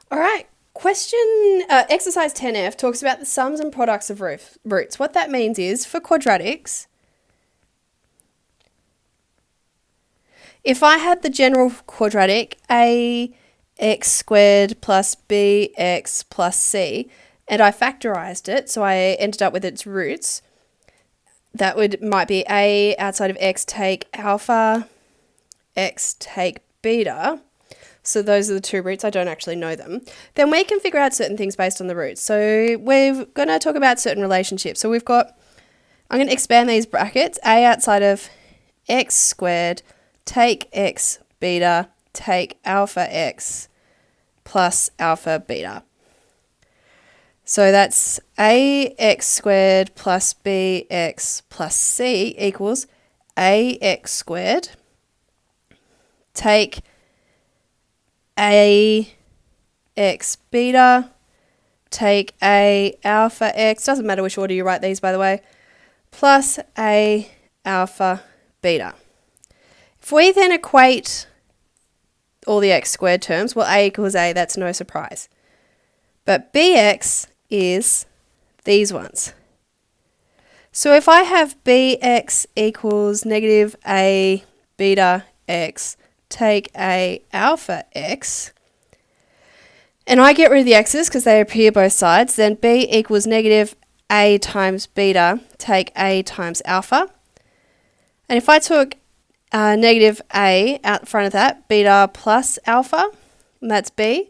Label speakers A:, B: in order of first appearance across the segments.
A: All right. Exercise 10F talks about the sums and products of roots. What that means is, for quadratics, if I had the general quadratic ax squared plus bx plus c, and I factorized it, so I ended up with its roots, might be a outside of x take alpha, x take beta. So those are the two roots. I don't actually know them. Then we can figure out certain things based on the roots. So we're going to talk about certain relationships. So I'm going to expand these brackets. A outside of x squared, take x beta, take alpha x plus alpha beta. So that's ax squared plus bx plus c equals ax squared, take a x beta, take a alpha x, doesn't matter which order you write these by the way, plus a alpha beta. If we then equate all the x squared terms, well, a equals a, that's no surprise. But bx is these ones. So if I have bx equals negative a beta x, take a alpha x, and I get rid of the x's because they appear both sides, then b equals negative a times beta, take a times alpha. And if I took negative a out front of that, beta plus alpha, and that's b.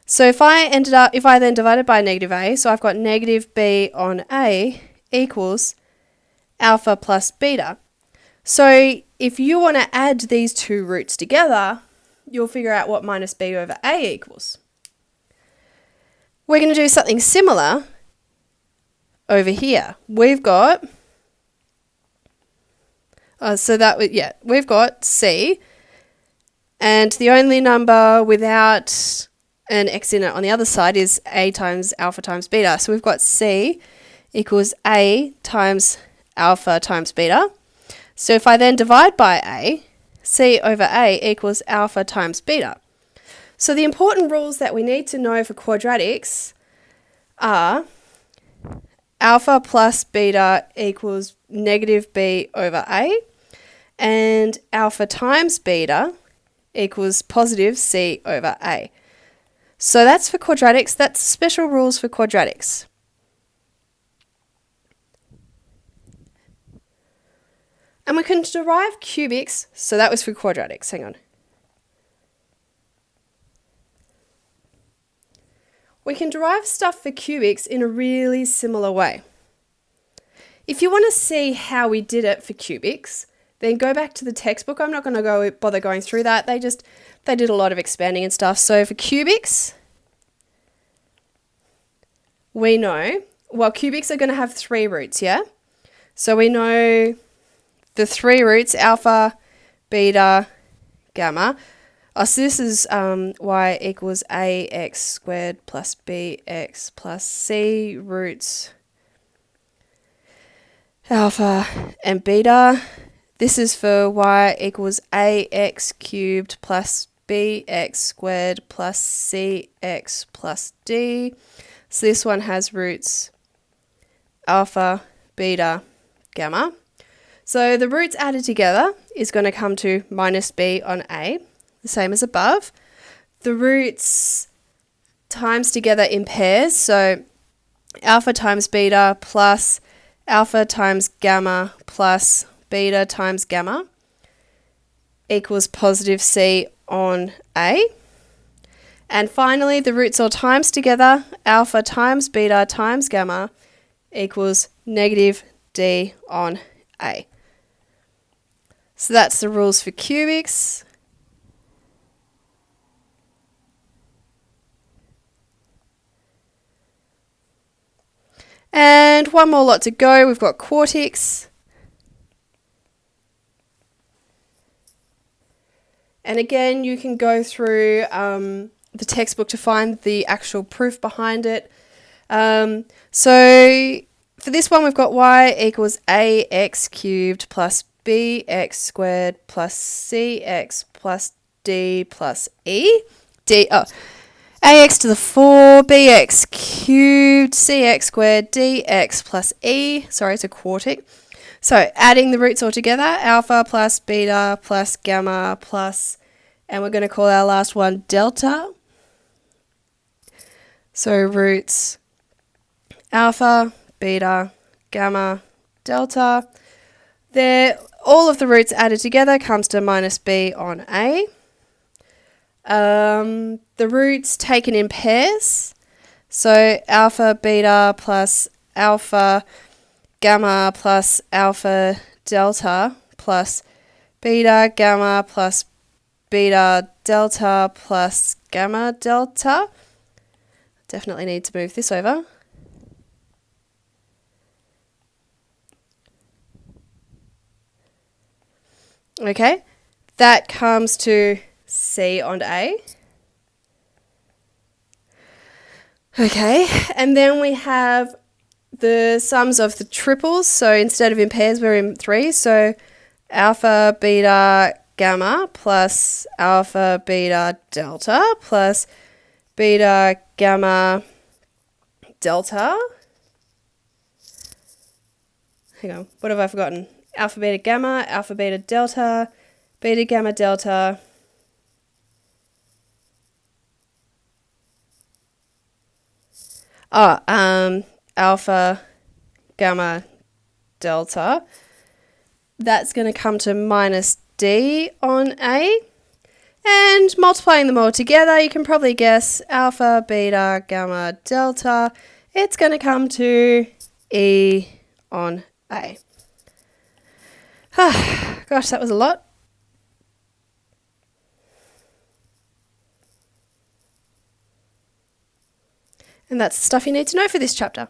A: So if I then divided by negative a, so I've got negative b on a equals alpha plus beta. So if you want to add these two roots together, you'll figure out what minus b over a equals. We're going to do something similar over here. We've got, we've got c, and the only number without an x in it on the other side is a times alpha times beta. So we've got c equals a times alpha times beta. So if I then divide by a, c over a equals alpha times beta. So the important rules that we need to know for quadratics are alpha plus beta equals negative b over a, and alpha times beta equals positive c over a. So that's for quadratics. That's special rules for quadratics. And we can derive cubics, so that was for quadratics, hang on. We can derive stuff for cubics in a really similar way. If you want to see how we did it for cubics, then go back to the textbook. I'm not going to bother going through that. They did a lot of expanding and stuff. So for cubics, we know, well, cubics are going to have three roots, yeah? So we know the three roots, alpha, beta, gamma. So this is y equals ax squared plus bx plus c roots alpha and beta. This is for y equals ax cubed plus bx squared plus cx plus d. So this one has roots alpha, beta, gamma. So the roots added together is going to come to minus b on a, the same as above. The roots times together in pairs, so alpha times beta plus alpha times gamma plus beta times gamma equals positive c on a. And finally, the roots all times together, alpha times beta times gamma equals negative d on a. So that's the rules for cubics. And one more lot to go. We've got quartics. And again, you can go through the textbook to find the actual proof behind it. So for this one, we've got y equals ax cubed plus bx squared plus cx plus d plus e. ax to the 4, bx cubed, cx squared, dx plus e. Sorry, it's a quartic. So adding the roots all together, alpha plus beta plus gamma plus, and we're going to call our last one delta. So roots alpha, beta, gamma, delta. All of the roots added together comes to minus b on a. The roots taken in pairs. So alpha, beta plus alpha, gamma plus alpha, delta plus beta, gamma plus beta, delta plus gamma, delta. Definitely need to move this over. Okay, that comes to C on A. Okay, and then we have the sums of the triples. So instead of in pairs, we're in threes. So alpha, beta, gamma plus alpha, beta, delta plus beta, gamma, delta. Hang on, what have I forgotten? Alpha, beta, delta, beta, gamma, delta. Alpha, gamma, delta. That's going to come to minus D on A. And multiplying them all together, you can probably guess alpha, beta, gamma, delta. It's going to come to E on A. Gosh, that was a lot. And that's the stuff you need to know for this chapter.